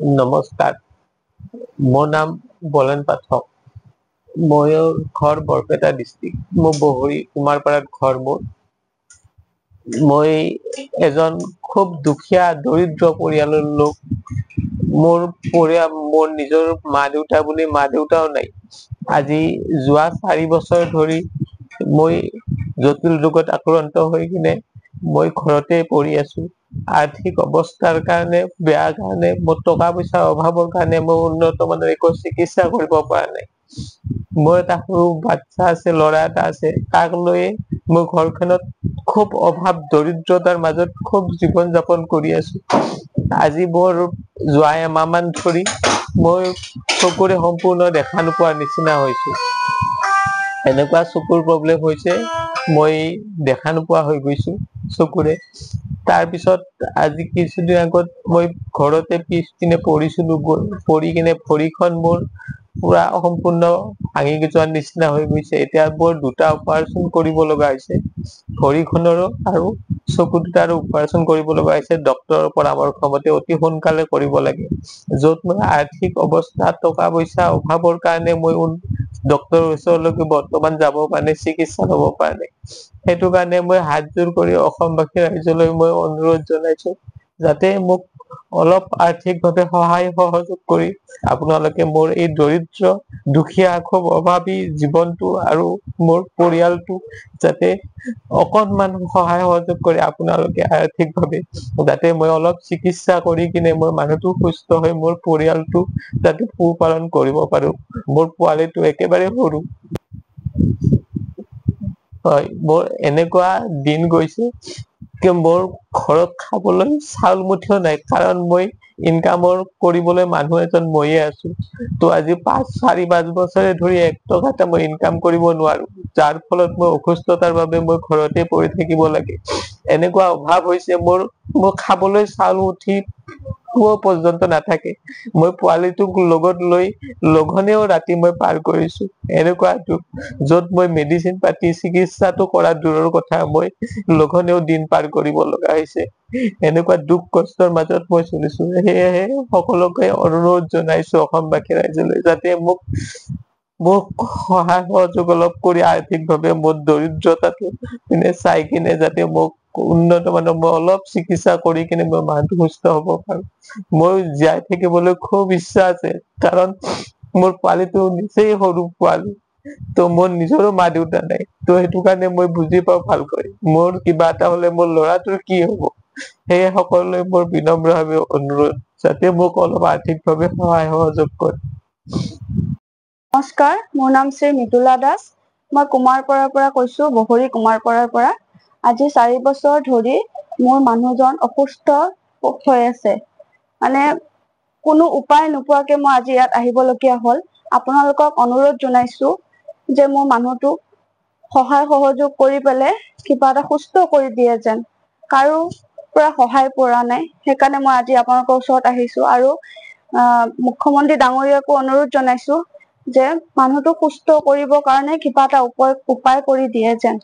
নমস্কাৰ, মোৰ নাম বলেন পাঠক। মই ঘৰ বৰপেটা ডিষ্ট্ৰিক্ট। মোৰ বহৰী কুমাৰপাৰাত ঘৰ মোৰ। মই এজন খুব দুখীয়া দৰিদ্ৰ পৰিয়ালৰ লোক। মোৰ নিজৰ মা-দেউতা বুলি মা-দেউতাও নাই। আজি যোৱা 4 বছৰ ধৰি মই জটিল ৰোগত আক্ৰান্ত হৈ কিনে মই ঘৰতে পৰি আছো। আৰ্থিক অৱস্থাৰ কাৰণে বেয়া কাৰণে মোৰ টকা পইচাৰ অভাৱৰ কাৰণে মই উন্নত মানৰ একো চিকিৎসা কৰিব পৰা নাই। মোৰ এটা সৰু বাচ্ছা আছে, ল'ৰা এটা আছে, তাক লৈয়ে মোৰ ঘৰখনত খুব অভাৱ দৰিদ্ৰতাৰ মাজত খুব জীৱন যাপন কৰি আছো। আজি মোৰ যোৱা এমাহ মান ধৰি মই চকুৰে সম্পূৰ্ণ দেখা নোপোৱাৰ নিচিনা হৈছো। এনেকুৱা চকুৰ প্ৰব্লেম হৈছে, মই দেখা নোপোৱা হৈ গৈছো চকুৰে। তাৰ পিছত আজি কিছুদিন আগত মই ঘৰতে পিছপিনে পৰিছিলো, পৰি কিনে ভৰিখন মোৰ পুৰা অসম্পূৰ্ণ ভাঙি যোৱাৰ নিচিনা হৈ গৈছে। এতিয়া মোৰ 2টা অপাৰেচন কৰিব লগা হৈছে। ভৰিখনৰো আৰু চকু দুটাৰো অপাৰেচন কৰিব লগা হৈছে। ডক্তৰৰ পৰামৰ্শ মতে অতি সোনকালে কৰিব লাগে। য'ত মই আৰ্থিক অৱস্থা টকা পইচা অভাৱৰ কাৰণে মই ডক্তৰৰ ওচৰলৈকে বৰ্তমান যাব পৰা নাই, চিকিৎসা লব পৰা নাই। সেইটো কাৰণে মই হাতযোৰ কৰি অসমবাসী ৰাইজলৈ মই অনুৰোধ জনাইছো, যাতে মোক অলপ আৰ্থিকভাৱে সহায় সহযোগ কৰি আপোনালোকে মোৰ এই দৰিদ্ৰ দুখীয়া খুব অভাৱী জীৱনটো আৰু মোৰ পৰিয়ালটো যাতে অকনমান সহায় সহযোগ কৰি আপোনালোকে আৰ্থিকভাৱে যাতে মই অলপ চিকিৎসা কৰি কিনে মোৰ মানুহটো সুস্থ হৈ মোৰ পৰিয়ালটো যাতে পোহপালন কৰিব পাৰো। মোৰ পোৱালিটো একেবাৰে সৰু। হয়, মোৰ এনেকুৱা দিন গৈছে মোৰ ঘৰত খাবলৈ চাউল মুঠিও নাই, কাৰণ মই ইনকামৰ কৰিবলৈ মানুহ এজন মইয়ে আছো। ত' আজি 4-5 বছৰে ধৰি 1 টকা এটা মই ইনকাম কৰিব নোৱাৰো। যাৰ ফলত মই অসুস্থতাৰ বাবে মই ঘৰতে পৰি থাকিব লাগে। এনেকুৱা অভাৱ হৈছে মোৰ খাবলৈ চাউল মুঠি পৰ্যন্ত নাথাকে। মই পোৱালিটোক লগত লৈ লঘোণেও ৰাতি মই পাৰ কৰিছো। এনেকুৱা য'ত মই মেডিচিন পাতি চিকিৎসাটো কৰা দূৰৰ কথা, মই লঘোণেও দিন পাৰ কৰিব লগা হৈছে। এনেকুৱা দুখ কষ্টৰ মাজত মই চলিছো। সেয়েহে সকলোকে অনুৰোধ জনাইছো অসমবাসী ৰাইজলৈ, যাতে মোক সহায় সহযোগ অলপ কৰি আৰ্থিকভাৱে মোৰ দৰিদ্ৰতাটো চাই কিনে যাতে মোক উন্নত মানৰ মই অলপ চিকিৎসা কৰি কিনে মই মানুহটো সুস্থ হব পাৰো। মোৰ জীয়াই থাকিবলৈ খুব ইচ্ছা আছে, কাৰণ মোৰ পোৱালিটো নিচেই সৰু পোৱালি। ত' মোৰ নিজৰো মা দেউতা নাই। ত' সেইটো কাৰণে মই বুজি পাওঁ ভালকৈ, মোৰ কিবা এটা হলে মোৰ ল'ৰাটোৰ কি হব। সেয়ে সকলোলৈ মোৰ বিনম্ৰ ভাৱে অনুৰোধ, যাতে মোক অলপ আৰ্থিকভাৱে সহায় সহযোগ কৰে। নমস্কাৰ, মোৰ নাম শ্ৰী মৃদুলা দাস। মই কুমাৰপাৰাৰ পৰা কৈছো, বহৰী কুমাৰপাৰাৰ পৰা। আজি 4 বছৰ ধৰি মোৰ মানুহজন অসুস্থ হৈ আছে। মানে কোনো উপায় নোপোৱাকে মই আজি ইয়াত আহিবলগীয়া হ'ল। আপোনালোকক অনুৰোধ জনাইছো যে মোৰ মানুহটোক সহায় সহযোগ কৰি পেলাই কিবা এটা সুস্থ কৰি দিয়ে যেন। কাৰো পৰা সহায় পোৱা নাই, সেইকাৰণে মই আজি আপোনালোকৰ ওচৰত আহিছো। আৰু মুখ্যমন্ত্ৰী ডাঙৰীয়াকো অনুৰোধ জনাইছো যে মানুহটো সুস্থ কৰিবৰ কাৰণে কিবা এটা উপায় কৰি দিয়ে যেন।